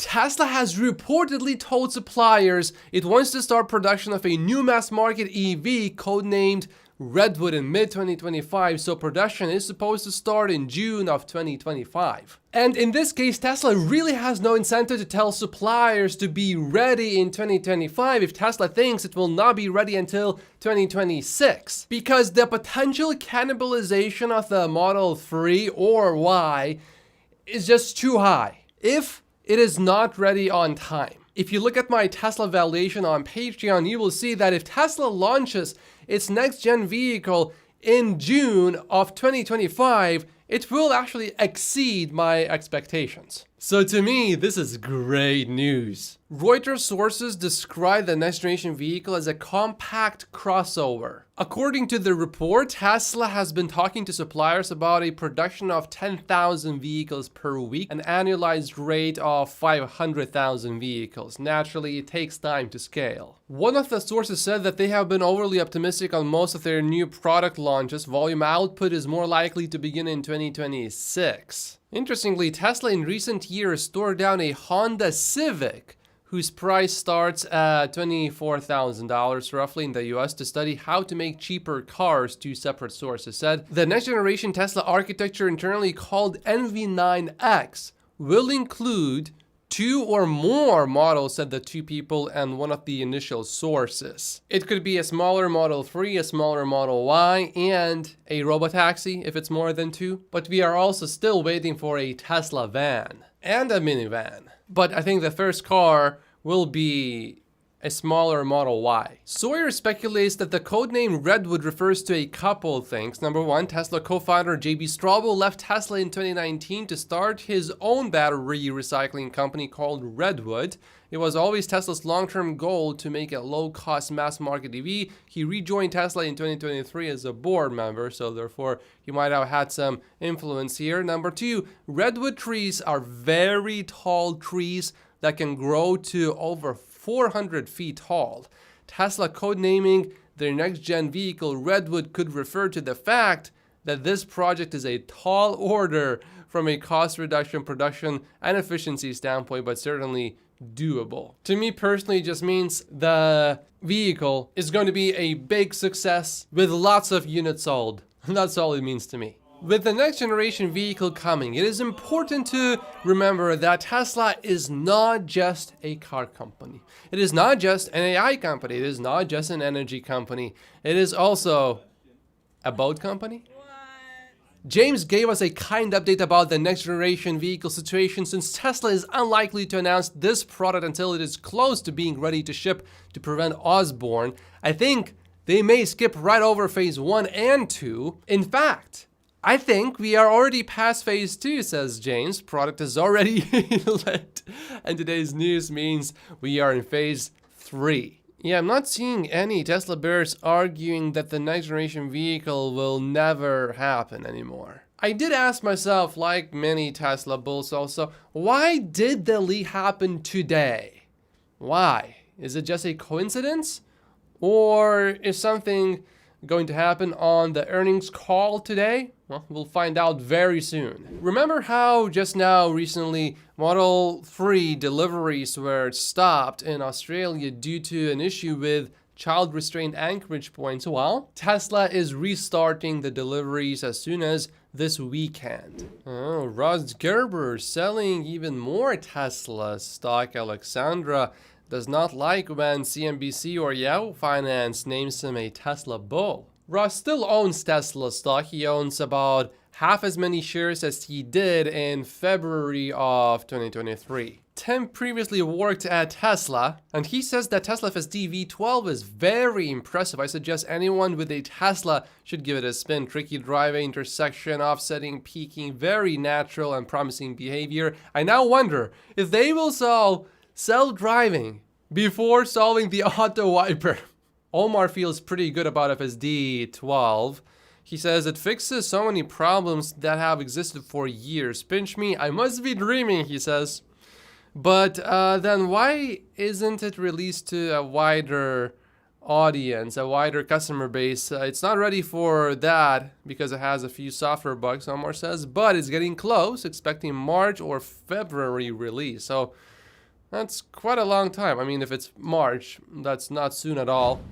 Tesla has reportedly told suppliers it wants to start production of a new mass market EV codenamed Redwood in mid-2025, so production is supposed to start in June of 2025. And in this case, Tesla really has no incentive to tell suppliers to be ready in 2025 if Tesla thinks it will not be ready until 2026. Because the potential cannibalization of the Model 3 or Y is just too high if it is not ready on time. If you look at my Tesla valuation on Patreon, you will see that if Tesla launches its next-gen vehicle in June of 2025, it will actually exceed my expectations. So to me, this is great news. Reuters sources describe the next-generation vehicle as a compact crossover. According to the report, Tesla has been talking to suppliers about a production of 10,000 vehicles per week, an annualized rate of 500,000 vehicles. Naturally, it takes time to scale. One of the sources said that they have been overly optimistic on most of their new product launches. Volume output is more likely to begin in 2026. Interestingly, Tesla in recent years tore down a Honda Civic whose price starts at $24,000 roughly in the US to study how to make cheaper cars, two separate sources said. The next generation Tesla architecture, internally called NV9X, will include two or more models, said the two people and one of the initial sources. It could be a smaller Model 3, a smaller Model Y, and a robotaxi if it's more than two. But we are also still waiting for a Tesla van and a minivan. But I think the first car will be a smaller Model Y. Sawyer speculates that the codename Redwood refers to a couple of things. Number one, Tesla co-founder J.B. Straubel left Tesla in 2019 to start his own battery recycling company called Redwood. It was always Tesla's long-term goal to make a low-cost mass-market EV. He rejoined Tesla in 2023 as a board member, so therefore he might have had some influence here. Number two, redwood trees are very tall trees that can grow to over 400 feet tall. Tesla codenaming their next-gen vehicle Redwood could refer to the fact that this project is a tall order from a cost reduction, production, and efficiency standpoint, but certainly doable. To me personally, it just means the vehicle is going to be a big success with lots of units sold. That's all it means to me. With the next generation vehicle coming, it is important to remember that Tesla is not just a car company. It is not just an AI company. It is not just an energy company. It is also a boat company. James gave us a kind update about the next generation vehicle situation, since Tesla is unlikely to announce this product until it is close to being ready to ship to prevent Osborne. I think they may skip right over phase 1 and 2. In fact, I think we are already past phase 2, says James. Product is already lit, and today's news means we are in phase 3. Yeah, I'm not seeing any Tesla bears arguing that the next generation vehicle will never happen anymore. I did ask myself, like many Tesla bulls also, why did the leak happen today? Why? Is it just a coincidence? Or is something going to happen on the earnings call today? Well, we'll find out very soon. Remember how just now recently Model 3 deliveries were stopped in Australia due to an issue with child restraint anchorage points? Well, Tesla is restarting the deliveries as soon as this weekend. Oh, Ross Gerber selling even more Tesla stock. Alexandra does not like when CNBC or Yahoo Finance names him a Tesla bull. Ross still owns Tesla stock. He owns about half as many shares as he did in February of 2023. Tim previously worked at Tesla, and he says that Tesla FSD V12 is very impressive. I suggest anyone with a Tesla should give it a spin. Tricky driving, intersection, offsetting, peaking, very natural and promising behavior. I now wonder if they will solve self-driving before solving the auto wiper. Omar feels pretty good about FSD 12. He says it fixes so many problems that have existed for years. Pinch me, I must be dreaming, he says. But then why isn't it released to a wider audience, a wider customer base? It's not ready for that because it has a few software bugs, Omar says, but it's getting close, expecting March or February release. So That's quite a long time. I mean, if it's March, that's not soon at all.